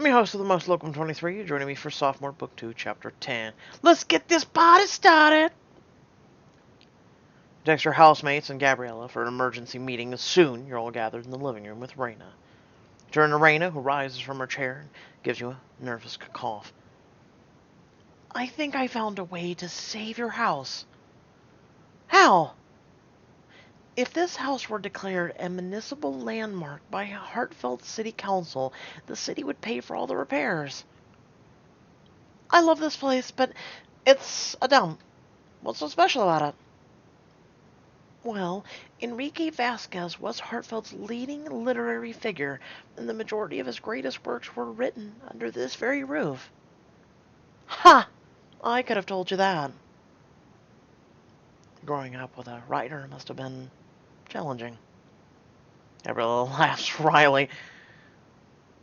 I'm your host of the Most Locum 23. Joining me for Sophomore Book 2, Chapter 10. Let's get this party started! Text your housemates and Gabriella for an emergency meeting as soon you're all gathered in the living room with Raina. Turn to Raina, who rises from her chair and gives you a nervous cough. I think I found a way to save your house. How? If this house were declared a municipal landmark by Hartfeld City Council, the city would pay for all the repairs. I love this place, but it's a dump. What's so special about it? Well, Enrique Vasquez was Hartfeld's leading literary figure, and the majority of his greatest works were written under this very roof. Ha! I could have told you that. Growing up with a writer must have been challenging. Gabriella laughs wryly.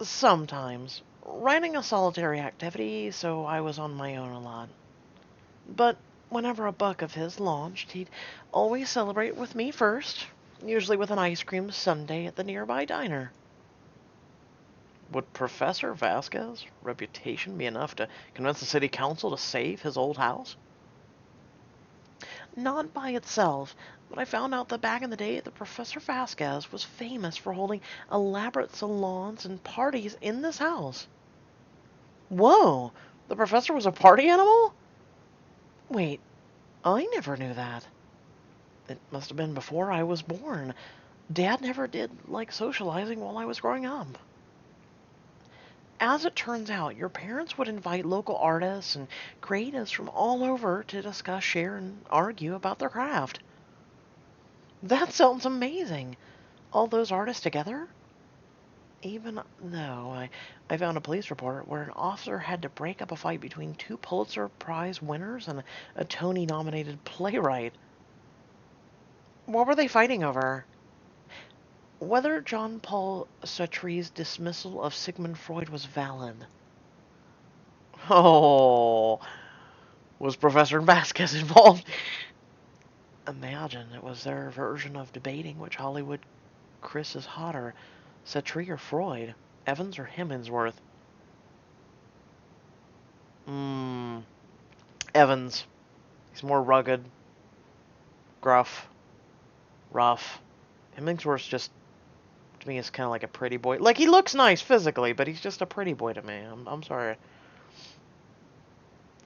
Sometimes. Writing a solitary activity, so I was on my own a lot. But whenever a book of his launched, he'd always celebrate with me first, usually with an ice cream sundae at the nearby diner. Would Professor Vasquez's reputation be enough to convince the city council to save his old house? Not by itself, but I found out that back in the day, the Professor Vasquez was famous for holding elaborate salons and parties in this house. Whoa! The professor was a party animal? Wait, I never knew that. It must have been before I was born. Dad never did like socializing while I was growing up. As it turns out, your parents would invite local artists and creatives from all over to discuss, share, and argue about their craft. That sounds amazing. All those artists together? Even though I found a police report where an officer had to break up a fight between two Pulitzer Prize winners and a Tony-nominated playwright. What were they fighting over? Whether John Paul Sartre's dismissal of Sigmund Freud was valid. Oh, was Professor Vasquez involved? Imagine it was their version of debating which Hollywood Chris is hotter, Sartre or Freud, Evans or Hemsworth. Evans. He's more rugged, gruff, rough. Hemsworth's just, to me, is kind of like a pretty boy. Like, he looks nice physically, but he's just a pretty boy to me. I'm sorry.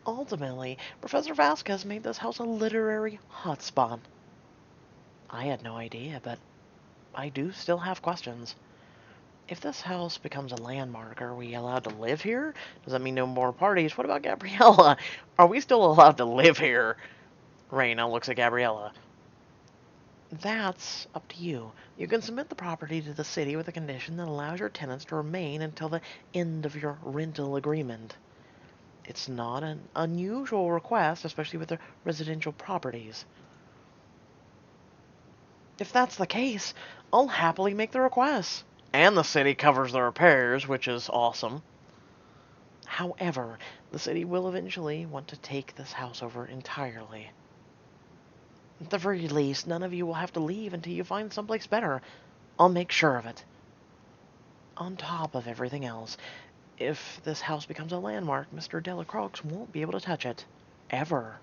Ultimately, Professor Vasquez made this house a literary hotspot. I had no idea, but I do still have questions. If this house becomes a landmark, are we allowed to live here? Does that mean no more parties? What about Gabriella? Are we still allowed to live here? Raina looks at Gabriella. That's up to you. You can submit the property to the city with a condition that allows your tenants to remain until the end of your rental agreement. It's not an unusual request, especially with the residential properties. If that's the case, I'll happily make the request. And the city covers the repairs, which is awesome. However, the city will eventually want to take this house over entirely. At the very least, none of you will have to leave until you find someplace better. I'll make sure of it. On top of everything else, if this house becomes a landmark, Mr. Delacroix won't be able to touch it. Ever.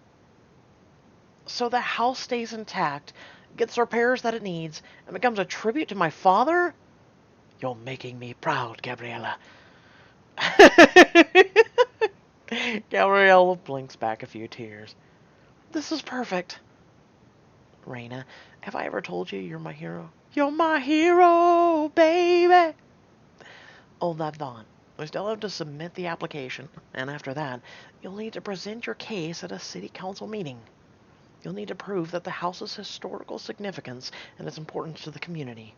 So the house stays intact, gets the repairs that it needs, and becomes a tribute to my father? You're making me proud, Gabriella. Gabriella blinks back a few tears. This is perfect. Raina, have I ever told you you're my hero? You're my hero, baby! Hold that thought. We still have to submit the application, and after that, you'll need to present your case at a city council meeting. You'll need to prove that the house's historical significance and its importance to the community.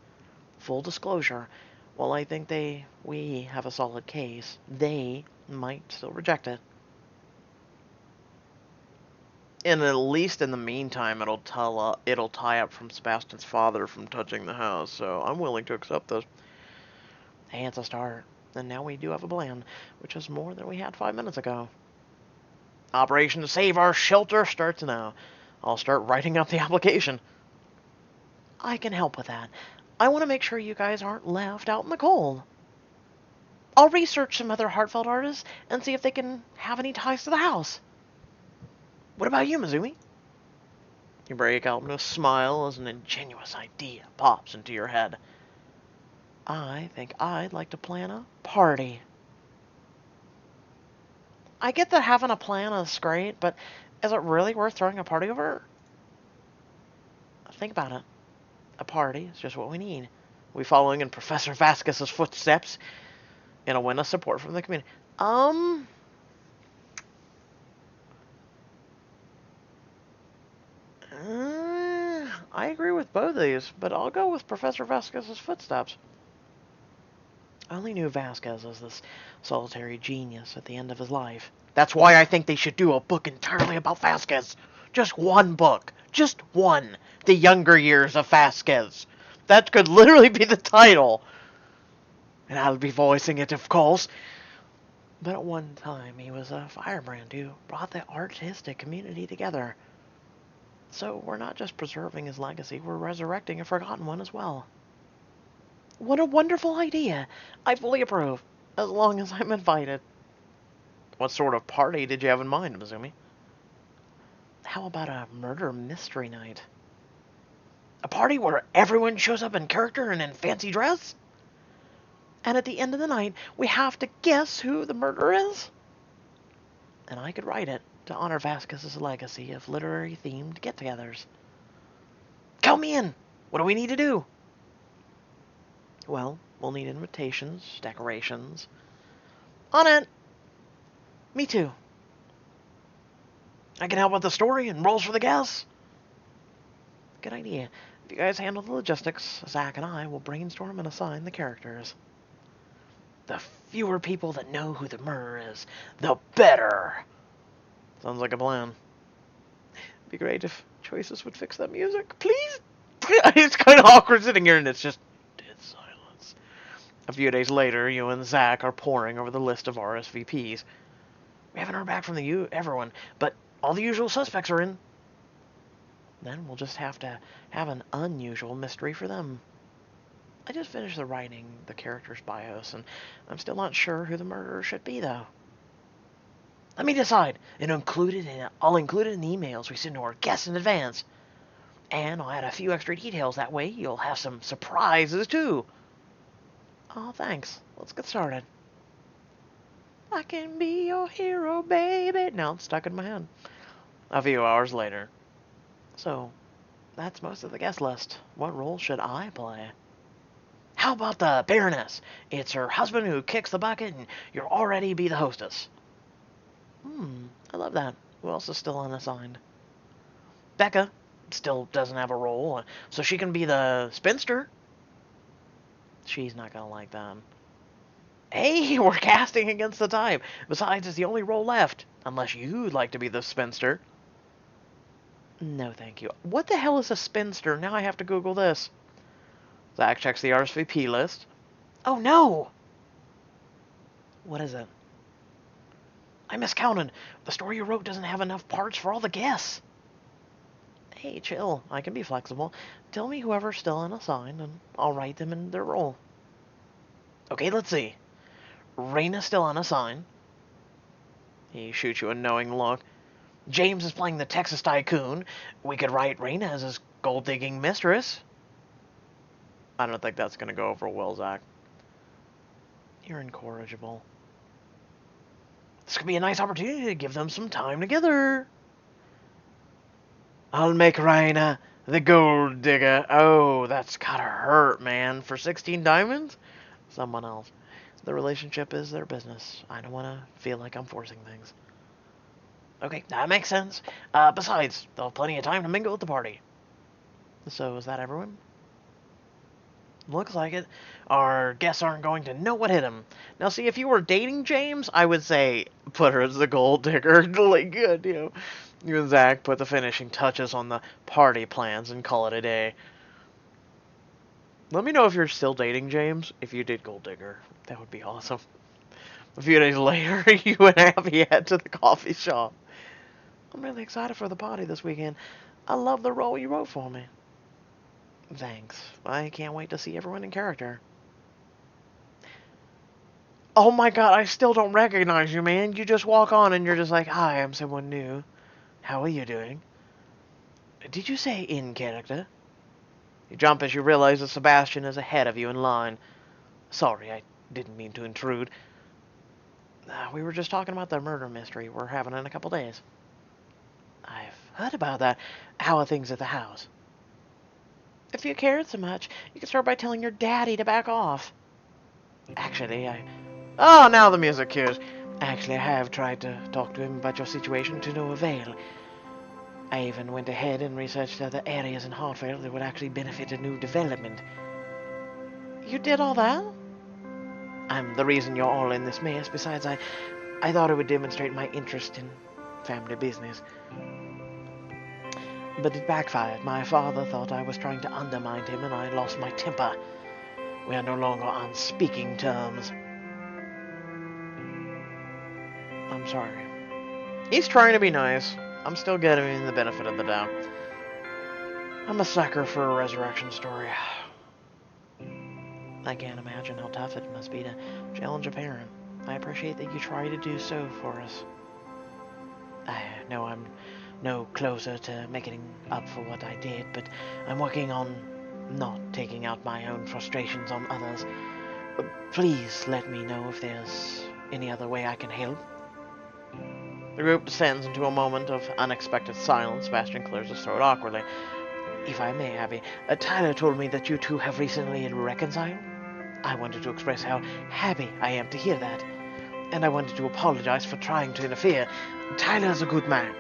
Full disclosure, while I think we have a solid case, they might still reject it. And at least in the meantime, it'll tie up from Sebastian's father from touching the house, so I'm willing to accept this. Hey, it's a start. And now we do have a plan, which is more than we had 5 minutes ago. Operation to Save Our Shelter starts now. I'll start writing up the application. I can help with that. I want to make sure you guys aren't left out in the cold. I'll research some other heartfelt artists and see if they can have any ties to the house. What about you, Mizumi? You break out into a smile as an ingenuous idea pops into your head. I think I'd like to plan a party. I get that having a plan is great, but is it really worth throwing a party over? Think about it. A party is just what we need. We following in Professor Vasquez's footsteps and a win of support from the community. I agree with both of these, but I'll go with Professor Vasquez's footsteps. I only knew Vasquez as this solitary genius at the end of his life. That's why I think they should do a book entirely about Vasquez. Just one book. Just one. The Younger Years of Vasquez. That could literally be the title. And I'll be voicing it, of course. But at one time, he was a firebrand who brought the artistic community together. So we're not just preserving his legacy, we're resurrecting a forgotten one as well. What a wonderful idea. I fully approve, as long as I'm invited. What sort of party did you have in mind, Mizumi? How about a murder mystery night? A party where everyone shows up in character and in fancy dress? And at the end of the night, we have to guess who the murderer is? And I could write it to honor Vasquez's legacy of literary-themed get-togethers. Count me in! What do we need to do? Well, we'll need invitations, decorations. On it! Me too. I can help with the story and roles for the guests. Good idea. If you guys handle the logistics, Zach and I will brainstorm and assign the characters. The fewer people that know who the murderer is, the better. Sounds like a plan. It'd be great if Choices would fix that music, please. It's kind of awkward sitting here and it's just dead silence. A few days later, you and Zach are poring over the list of RSVPs. We haven't heard back from everyone, but all the usual suspects are in. Then we'll just have to have an unusual mystery for them. I just finished writing the characters' bios, and I'm still not sure who the murderer should be, though. Let me decide, and I'll include it in the emails we send to our guests in advance. And I'll add a few extra details, that way you'll have some surprises, too. Oh, thanks. Let's get started. I can be your hero, baby. Now it's stuck in my head. A few hours later. So, that's most of the guest list. What role should I play? How about the Baroness? It's her husband who kicks the bucket, and you'll already be the hostess. I love that. Who else is still unassigned? Becca still doesn't have a role, so she can be the spinster. She's not gonna like that. Hey, we're casting against the time. Besides, it's the only role left. Unless you'd like to be the spinster. No, thank you. What the hell is a spinster? Now I have to Google this. Zach checks the RSVP list. Oh, no! What is it? I miscounted. The story you wrote doesn't have enough parts for all the guests. Hey, chill. I can be flexible. Tell me whoever's still unassigned, and I'll write them in their role. Okay, let's see. Raina's still unassigned. He shoots you a knowing look. James is playing the Texas Tycoon. We could write Raina as his gold-digging mistress. I don't think that's going to go over well, Zach. You're incorrigible. This could be a nice opportunity to give them some time together. I'll make Raina the gold digger. Oh, that's gotta hurt, man. For 16 diamonds? Someone else. The relationship is their business. I don't want to feel like I'm forcing things. Okay, that makes sense. Besides, they'll have plenty of time to mingle at the party. So, is that everyone? Looks like it. Our guests aren't going to know what hit them. Now, see, if you were dating James, I would say put her as the gold digger. Like, good, you know. You and Zach put the finishing touches on the party plans and call it a day. Let me know if you're still dating James. If you did gold digger, that would be awesome. A few days later, you and Abby head to the coffee shop. I'm really excited for the party this weekend. I love the role you wrote for me. Thanks. I can't wait to see everyone in character. Oh my god, I still don't recognize you, man. You just walk on and you're just like, hi, I'm someone new. How are you doing? Did you say in character? You jump as you realize that Sebastian is ahead of you in line. Sorry, I didn't mean to intrude. We were just talking about the murder mystery we're having in a couple days. I've heard about that. How are things at the house? If you cared so much, you could start by telling your daddy to back off. Actually, Oh, now the music cues. Actually, I have tried to talk to him about your situation to no avail. I even went ahead and researched other areas in Hartfield that would actually benefit a new development. You did all that? I'm the reason you're all in this mess. Besides, I thought it would demonstrate my interest in family business. But it backfired. My father thought I was trying to undermine him, and I lost my temper. We are no longer on speaking terms. I'm sorry. He's trying to be nice. I'm still giving him the benefit of the doubt. I'm a sucker for a resurrection story. I can't imagine how tough it must be to challenge a parent. I appreciate that you try to do so for us. I know I'm no closer to making up for what I did, but I'm working on not taking out my own frustrations on others. Please let me know if there's any other way I can help. The group descends into a moment of unexpected silence. Sebastian clears his throat awkwardly. If I may, Abby, Tyler told me that you two have recently reconciled. I wanted to express how happy I am to hear that, and I wanted to apologize for trying to interfere. Tyler's a good man,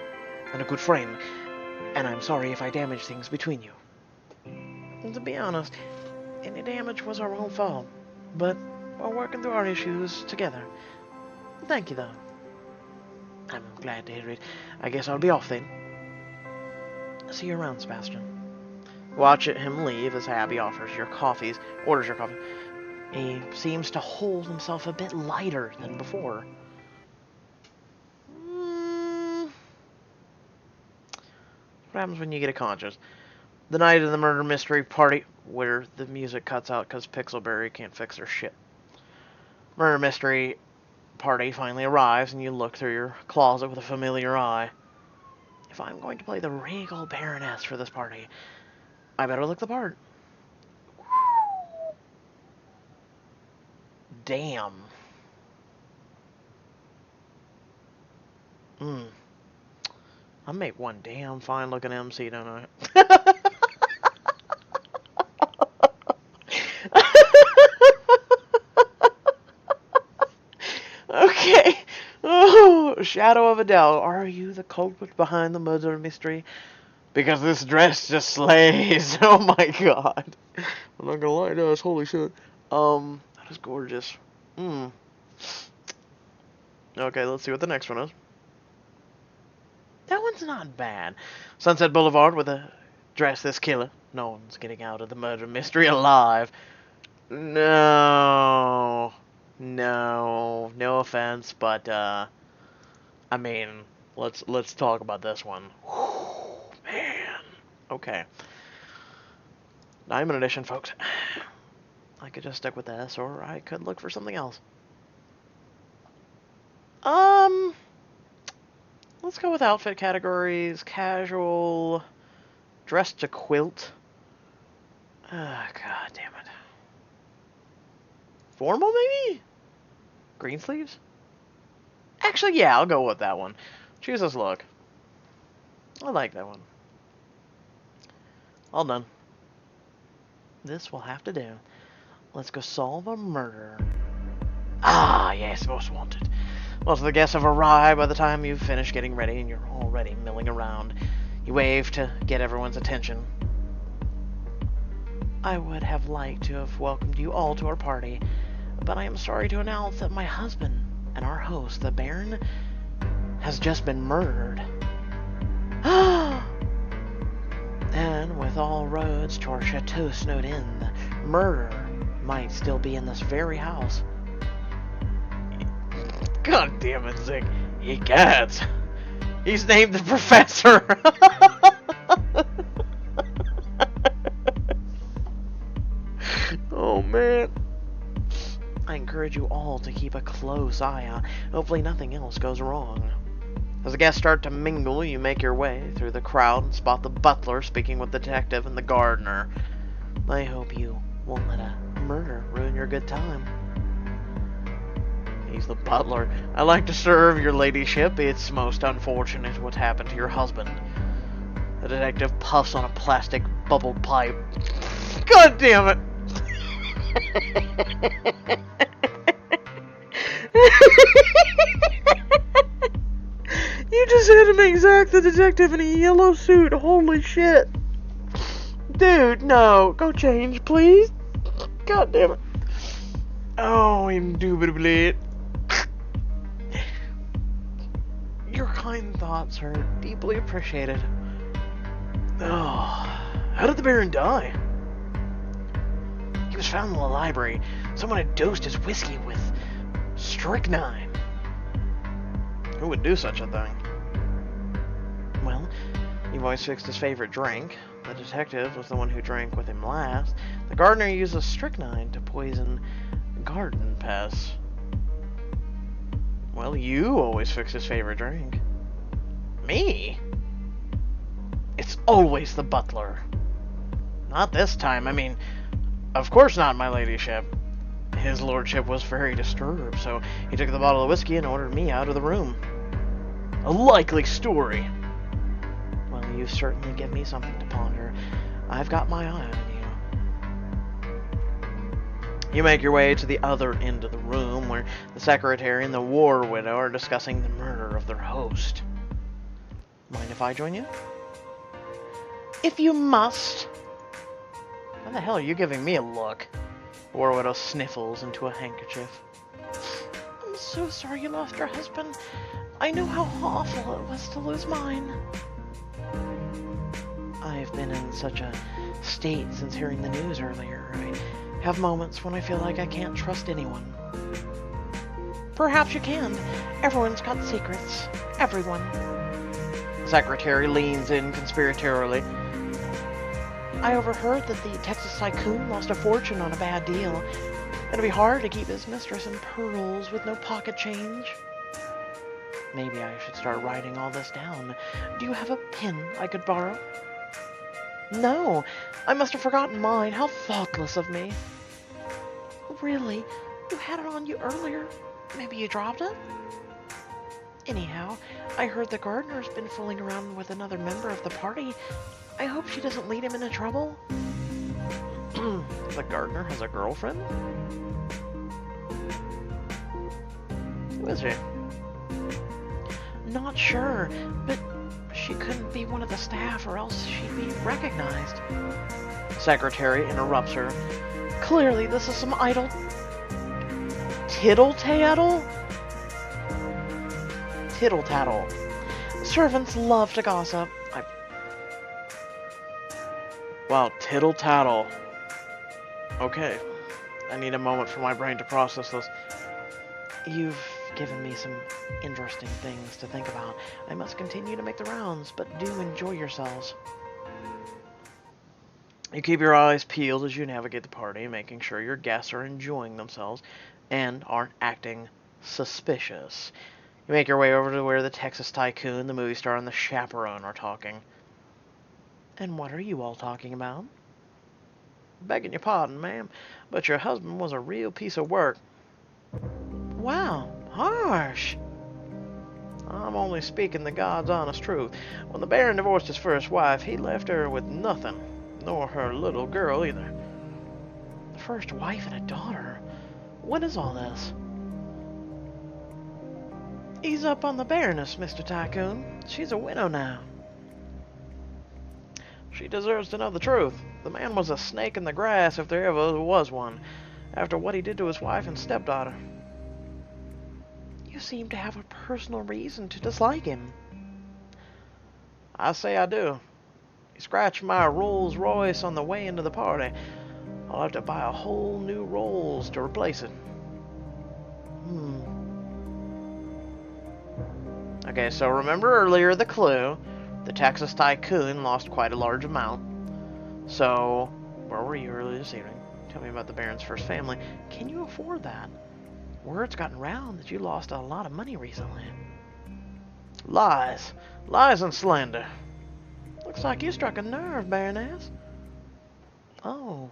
and a good friend, and I'm sorry if I damaged things between you. And to be honest, any damage was our own fault, but we're working through our issues together. Thank you, though. I'm glad to hear it. I guess I'll be off then. See you around, Sebastian. Watch him leave as Abby orders your coffee. He seems to hold himself a bit lighter than before. What happens when you get a conscience? The night of the murder mystery party, where the music cuts out because Pixelberry can't fix their shit. Murder mystery party finally arrives, and you look through your closet with a familiar eye. If I'm going to play the regal baroness for this party, I better look the part. Damn. I make one damn fine looking MC, don't I? Okay. Oh, shadow of a doubt. Are you the culprit behind the murder mystery? Because this dress just slays. Oh my god. I'm not gonna lie, it does. Holy shit. That is gorgeous. Okay, let's see what the next one is. That one's not bad. Sunset Boulevard with a dress this killer. No one's getting out of the murder mystery alive. No. No offense, but I mean, let's talk about this one. Whew, man. Okay. Diamond Edition, folks. I could just stick with this, or I could look for something else. Let's go with outfit categories. Casual, dress to quilt. God damn it. Formal, maybe? Green sleeves? Actually, yeah, I'll go with that one. Choose this look. I like that one. All done. This will have to do. Let's go solve a murder. Ah, yes, most wanted. Most of the guests have arrived by the time you've finished getting ready, and you're already milling around. You wave to get everyone's attention. I would have liked to have welcomed you all to our party, but I am sorry to announce that my husband and our host, the Baron, has just been murdered. And with all roads to our chateau snowed in, the murder might still be in this very house. God damn it, Zig. He gets. He's named the professor. Oh, man. I can encourage you all to keep a close eye on. Hopefully nothing else goes wrong. As the guests start to mingle, you make your way through the crowd and spot the butler speaking with the detective and the gardener. I hope you won't let a murder ruin your good time. He's the butler. I like to serve your ladyship. It's most unfortunate what happened to your husband. The detective puffs on a plastic bubble pipe. God damn it! You just had to make Zach the detective in a yellow suit. Holy shit. Dude, no. Go change, please. God damn it. Oh, indubitably. Your kind thoughts are deeply appreciated. Oh, how did the Baron die? He was found in the library. Someone had dosed his whiskey with strychnine. Who would do such a thing? Well, you've always fixed his favorite drink. The detective was the one who drank with him last. The gardener uses strychnine to poison garden pests. Well, you always fix his favorite drink. Me? It's always the butler. Not this time. I mean, of course not, my ladyship. His lordship was very disturbed, so he took the bottle of whiskey and ordered me out of the room. A likely story. Well, you certainly give me something to ponder. I've got my eye on you. You make your way to the other end of the room, where the secretary and the war widow are discussing the murder of their host. Mind if I join you? If you must. Why the hell are you giving me a look? The war widow sniffles into a handkerchief. I'm so sorry you lost your husband. I know how awful it was to lose mine. I've been in such a state since hearing the news earlier. I have moments when I feel like I can't trust anyone. Perhaps you can. Everyone's got secrets. Everyone. The secretary leans in conspiratorially. I overheard that the Texas tycoon lost a fortune on a bad deal. It'll be hard to keep his mistress in pearls with no pocket change. Maybe I should start writing all this down. Do you have a pen I could borrow? No, I must have forgotten mine. How thoughtless of me. Really? You had it on you earlier. Maybe you dropped it? Anyhow, I heard the gardener's been fooling around with another member of the party. I hope she doesn't lead him into trouble. The gardener has a girlfriend? Who is she? Not sure, but she couldn't be one of the staff or else she'd be recognized. Secretary interrupts her. Clearly this is some idle tittle-tattle? Tittle-tattle. Servants love to gossip. Wow, tittle-tattle. Okay. I need a moment for my brain to process this. You've given me some interesting things to think about. I must continue to make the rounds, but do enjoy yourselves. You keep your eyes peeled as you navigate the party, making sure your guests are enjoying themselves and aren't acting suspicious. You make your way over to where the Texas tycoon, the movie star, and the chaperone are talking. And what are you all talking about? Begging your pardon, ma'am, but your husband was a real piece of work. Wow, harsh. I'm only speaking the God's honest truth. When the Baron divorced his first wife, he left her with nothing, nor her little girl either. The first wife and a daughter? What is all this? Ease up on the Baroness, Mr. Tycoon. She's a widow now. She deserves to know the truth. The man was a snake in the grass if there ever was one, after what he did to his wife and stepdaughter. You seem to have a personal reason to dislike him. I say I do. He scratched my Rolls Royce on the way into the party. I'll have to buy a whole new Rolls to replace it. Okay, so remember earlier the clue. The Texas tycoon lost quite a large amount. So, where were you earlier this evening? Tell me about the Baron's first family. Can you afford that? Word's gotten round that you lost a lot of money recently. Lies. Lies and slander. Looks like you struck a nerve, Baroness. Oh,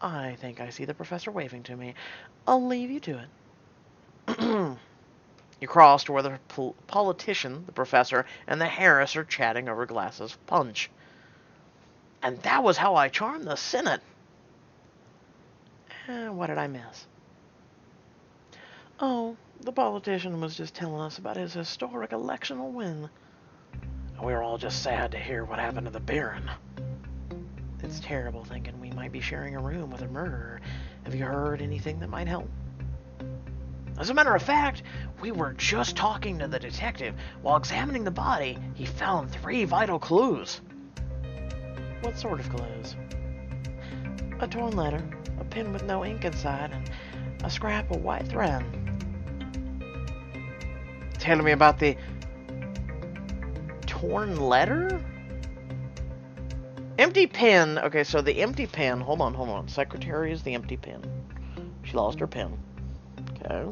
I think I see the professor waving to me. I'll leave you to it. You cross to where the politician, the professor, and the Harris are chatting over glasses of punch. And that was how I charmed the Senate. What did I miss? Oh, the politician was just telling us about his historic electional win. We were all just sad to hear what happened to the Baron. It's terrible thinking we might be sharing a room with a murderer. Have you heard anything that might help? As a matter of fact, we were just talking to the detective. While examining the body, he found 3 vital clues. What sort of clues? A torn letter, a pen with no ink inside, and a scrap of white thread. Telling me about the torn letter? Empty pen. Okay, so the empty pen. Hold on. Secretary is the empty pen. She lost her pen. Okay.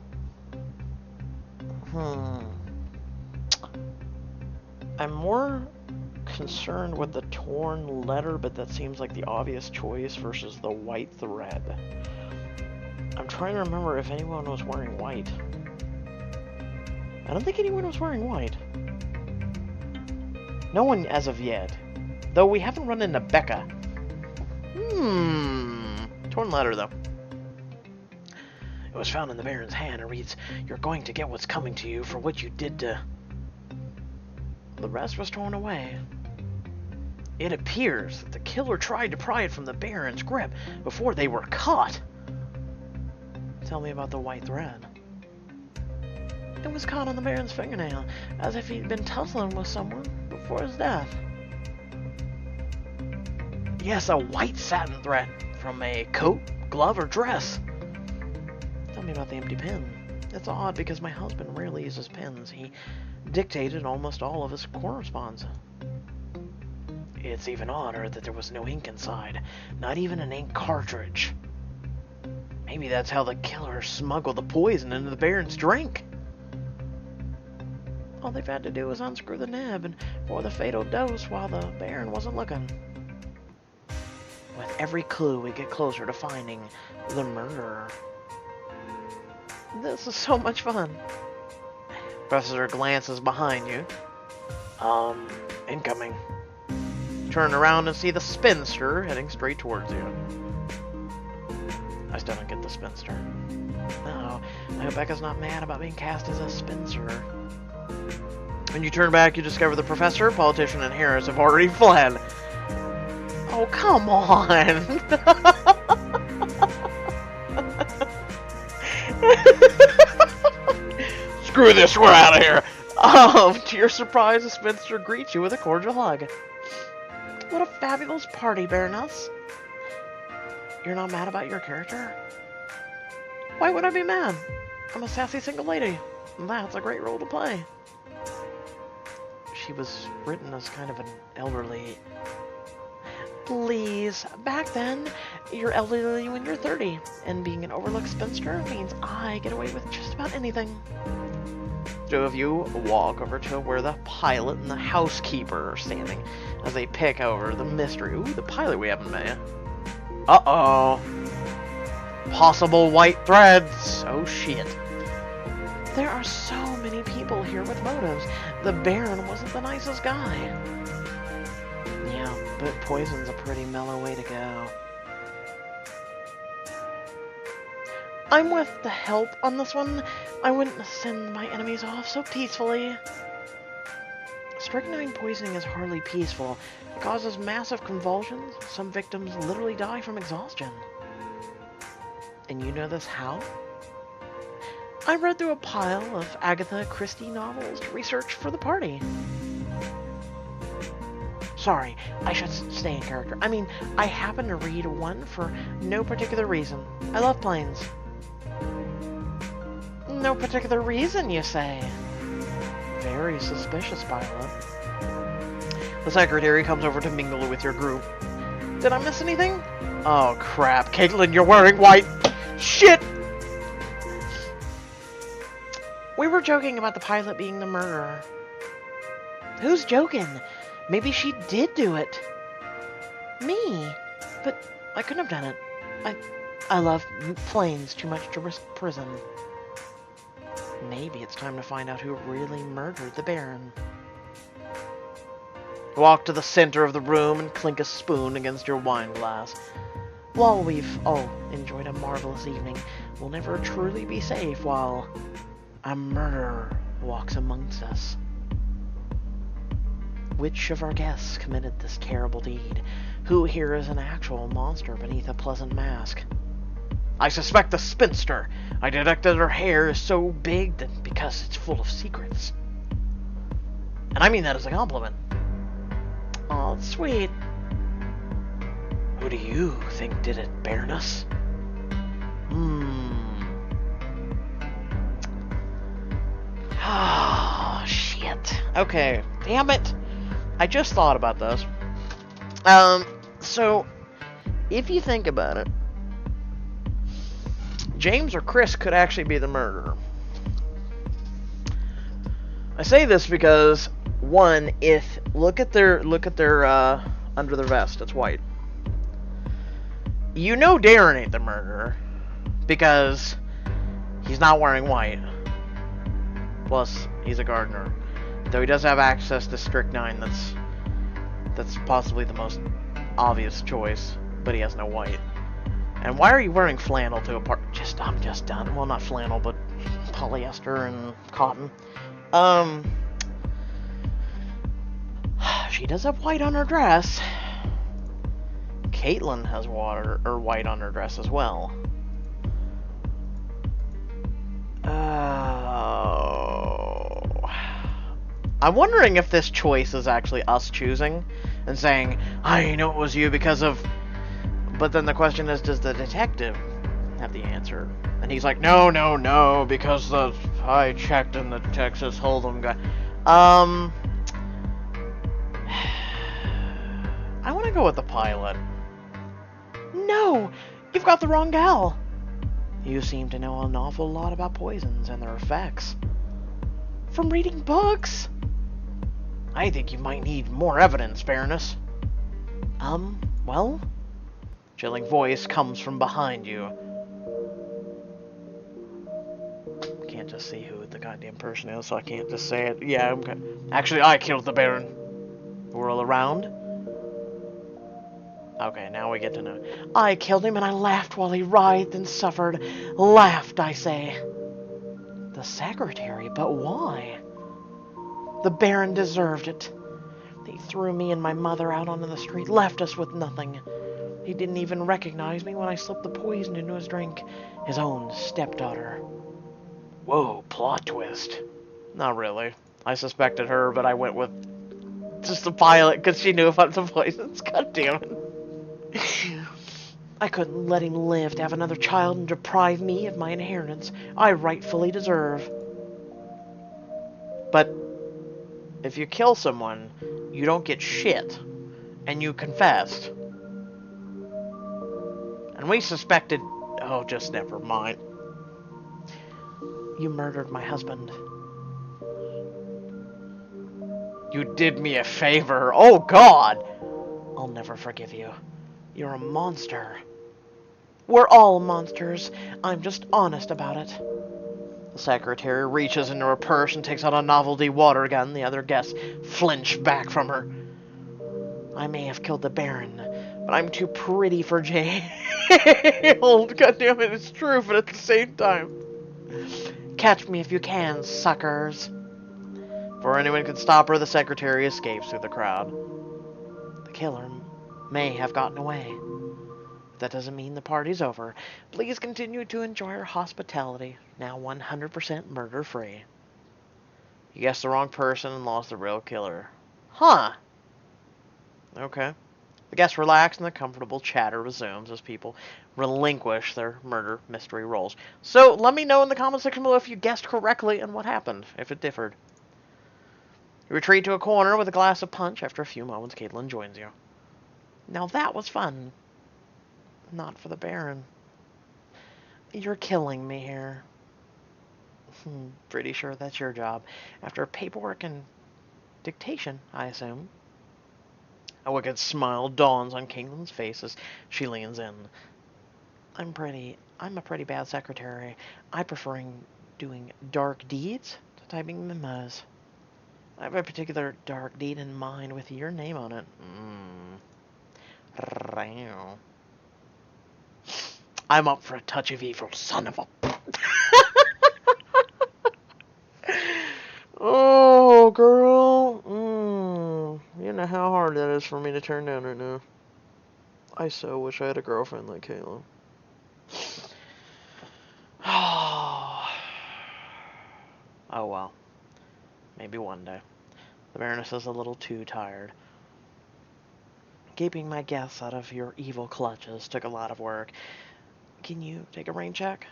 I'm more concerned with the torn letter, but that seems like the obvious choice versus the white thread. I'm trying to remember if anyone was wearing white. I don't think anyone was wearing white. No one as of yet. Though we haven't run into Becca. Torn letter, though. It was found in the Baron's hand and reads, "You're going to get what's coming to you for what you did to..." The rest was torn away. It appears that the killer tried to pry it from the Baron's grip before they were caught. Tell me about the white thread. It was caught on the Baron's fingernail, as if he'd been tussling with someone before his death. Yes, a white satin thread from a coat, glove, or dress. Tell me about the empty pen. It's odd because my husband rarely uses pens. He dictated almost all of his correspondence. It's even odder that there was no ink inside, not even an ink cartridge. Maybe that's how the killer smuggled the poison into the Baron's drink. All they've had to do was unscrew the nib and pour the fatal dose while the Baron wasn't looking. With every clue, we get closer to finding the murderer. This is so much fun. Professor glances behind you. Incoming. Turn around and see the spinster heading straight towards you. I still don't get the spinster. No, I hope Becca's not mad about being cast as a spinster. When you turn back, you discover the professor, politician, and Harris have already fled. Oh, come on! Screw this, we're out of here! To your surprise, the spinster greets you with a cordial hug. What a fabulous party, Baroness. You're not mad about your character? Why would I be mad? I'm a sassy single lady, and that's a great role to play. She was written as kind of an elderly... Please, back then, you're elderly when you're 30, and being an overlooked spinster means I get away with just about anything. Two of you walk over to where the pilot and the housekeeper are standing as they pick over the mystery. Ooh, the pilot we haven't met yet. Uh-oh. Possible white threads. Oh, shit. There are so many people here with motives. The Baron wasn't the nicest guy. Yeah, but poison's a pretty mellow way to go. I'm with the help on this one. I wouldn't send my enemies off so peacefully. Strychnine poisoning is hardly peaceful. It causes massive convulsions. Some victims literally die from exhaustion. And you know this how? I read through a pile of Agatha Christie novels to research for the party. Sorry, I should stay in character. I mean, I happen to read one for no particular reason. I love planes. No particular reason, you say? Very suspicious, pilot. The secretary comes over to mingle with your group. Did I miss anything? Oh, crap. Caitlin, you're wearing white. Shit! were joking about the pilot being the murderer. Who's joking? Maybe she did do it. Me? But I couldn't have done it. I love planes too much to risk prison. Maybe it's time to find out who really murdered the Baron. Walk to the center of the room and clink a spoon against your wine glass. While we've all enjoyed a marvelous evening, we'll never truly be safe while a murderer walks amongst us. Which of our guests committed this terrible deed? Who here is an actual monster beneath a pleasant mask? I suspect the spinster. I detected her hair is so big that because it's full of secrets. And I mean that as a compliment. Oh, it's sweet. Who do you think did it, Baroness? Ah, shit. Okay, damn it. I just thought about this. So, if you think about it, James or Chris could actually be the murderer. I say this because, one, look at their under their vest, it's white. You know Darren ain't the murderer, because he's not wearing white. Plus, he's a gardener. Though he does have access to strychnine, that's possibly the most obvious choice, but he has no white. And why are you wearing flannel to a part? I'm just done. Well, not flannel, but polyester and cotton. She does have white on her dress. Caitlin has white on her dress as well. I'm wondering if this choice is actually us choosing and saying, I know it was you because of... But then the question is, does the detective have the answer? And he's like, no, because I checked in the Texas Hold'em guy. I want to go with the pilot. No, you've got the wrong gal. You seem to know an awful lot about poisons and their effects. From reading books? I think you might need more evidence, Baroness. Well? Chilling voice comes from behind you. Can't just see who the goddamn person is, so I can't just say it. Yeah, okay. Actually, I killed the Baron. We're all around? Okay, now we get to know. I killed him and I laughed while he writhed and suffered. Laughed, I say. The secretary, but why? The Baron deserved it. He threw me and my mother out onto the street, left us with nothing. He didn't even recognize me when I slipped the poison into his drink. His own stepdaughter. Whoa, plot twist. Not really. I suspected her, but I went with just the pilot because she knew about the poisons. God damn it. I couldn't let him live to have another child and deprive me of my inheritance I rightfully deserve. But if you kill someone, you don't get shit. And you confessed. And we suspected... Oh, just never mind. You murdered my husband. You did me a favor. Oh, God! I'll never forgive you. You're a monster. We're all monsters. I'm just honest about it. The secretary reaches into her purse and takes out a novelty water gun. The other guests flinch back from her. I may have killed the Baron, but I'm too pretty for jail. God damn it, it's true, but at the same time. Catch me if you can, suckers. Before anyone could stop her, the secretary escapes through the crowd. The killer may have gotten away. But that doesn't mean the party's over. Please continue to enjoy our hospitality, now 100% murder-free. You guessed the wrong person and lost the real killer. Huh. Okay. The guests relax and the comfortable chatter resumes as people relinquish their murder mystery roles. So, let me know in the comment section below if you guessed correctly and what happened, if it differed. You retreat to a corner with a glass of punch. After a few moments, Caitlin joins you. Now that was fun. Not for the Baron. You're killing me here. Pretty sure that's your job. After paperwork and dictation, I assume. A wicked smile dawns on Caitlin's face as she leans in. I'm a pretty bad secretary. I prefer doing dark deeds to typing memos. I have a particular dark deed in mind with your name on it. I'm up for a touch of evil, son of a... Oh, girl. You know how hard that is for me to turn down right now. I so wish I had a girlfriend like Kayla. Oh well. Maybe one day. The Baroness is a little too tired. Keeping my guests out of your evil clutches took a lot of work. Can you take a rain check?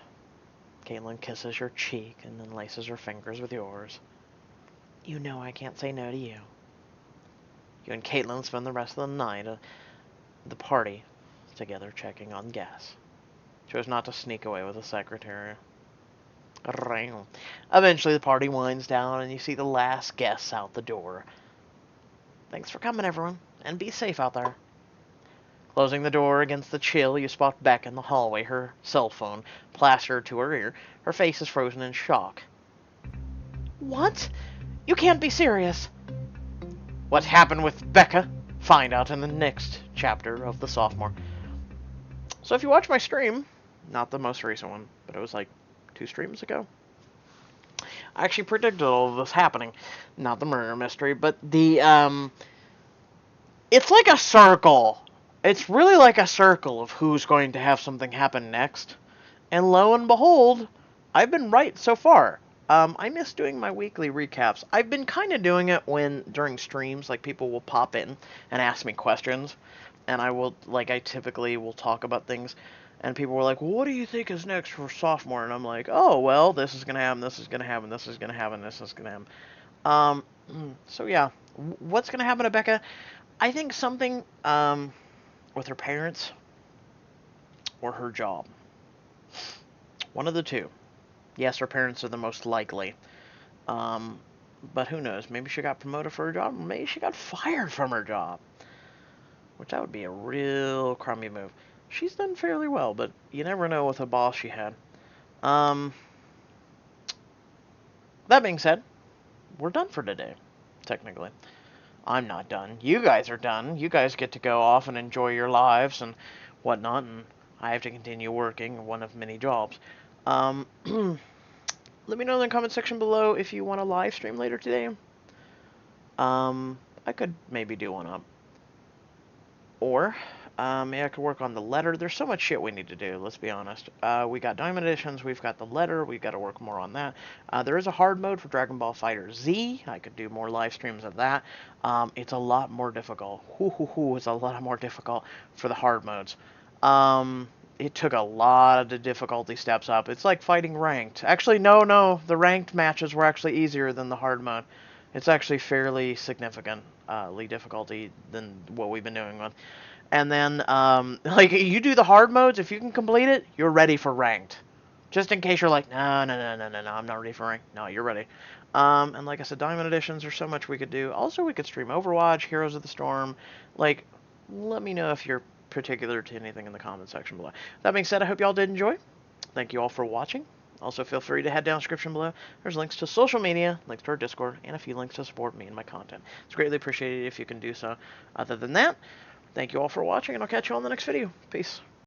Caitlin kisses your cheek and then laces her fingers with yours. You know I can't say no to you. You and Caitlin spend the rest of the night at the party together checking on guests. Chose not to sneak away with the secretary. Eventually the party winds down and you see the last guests out the door. Thanks for coming, everyone, and be safe out there. Closing the door against the chill, you spot Beck in the hallway, her cell phone plastered to her ear. Her face is frozen in shock. What? You can't be serious. What happened with Becca? Find out in the next chapter of the Sophomore. So if you watch my stream, not the most recent one, but it was like 2 streams ago, I actually predicted all of this happening. Not the murder mystery, but the, it's like a circle. It's really like a circle of who's going to have something happen next. And lo and behold, I've been right so far. I miss doing my weekly recaps. I've been kind of doing it during streams, like people will pop in and ask me questions. And I typically will talk about things. And people were like, well, what do you think is next for Sophomore? And I'm like, oh, well, this is going to happen, this is going to happen, this is going to happen, this is going to happen. So yeah, what's going to happen to Becca? I think something, with her parents or her job. One of the two. Yes, her parents are the most likely. But who knows? Maybe she got promoted for her job, or maybe she got fired from her job. Which that would be a real crummy move. She's done fairly well, but you never know with a boss she had. That being said, we're done for today, technically. I'm not done. You guys are done. You guys get to go off and enjoy your lives and whatnot, and I have to continue working one of many jobs. Let me know in the comment section below if you want a live stream later today. I could maybe do one up. Or, maybe I could work on the letter. There's so much shit we need to do, let's be honest. We got Diamond Editions, we've got the letter, we've got to work more on that. There is a hard mode for Dragon Ball Fighter Z. I could do more live streams of that. It's a lot more difficult. It's a lot more difficult for the hard modes. It took a lot of the difficulty steps up. It's like fighting ranked. Actually, no, the ranked matches were actually easier than the hard mode. It's actually fairly significantly difficulty than what we've been doing with. And then, like, you do the hard modes, if you can complete it, you're ready for ranked. Just in case you're like, no, I'm not ready for ranked. No, you're ready. And like I said, Diamond Editions, there's so much we could do. Also, we could stream Overwatch, Heroes of the Storm. Like, let me know if you're particular to anything in the comment section below. That being said, I hope y'all did enjoy. Thank you all for watching. Also, feel free to head down the description below. There's links to social media, links to our Discord, and a few links to support me and my content. It's greatly appreciated if you can do so. Other than that, thank you all for watching, and I'll catch you on the next video. Peace.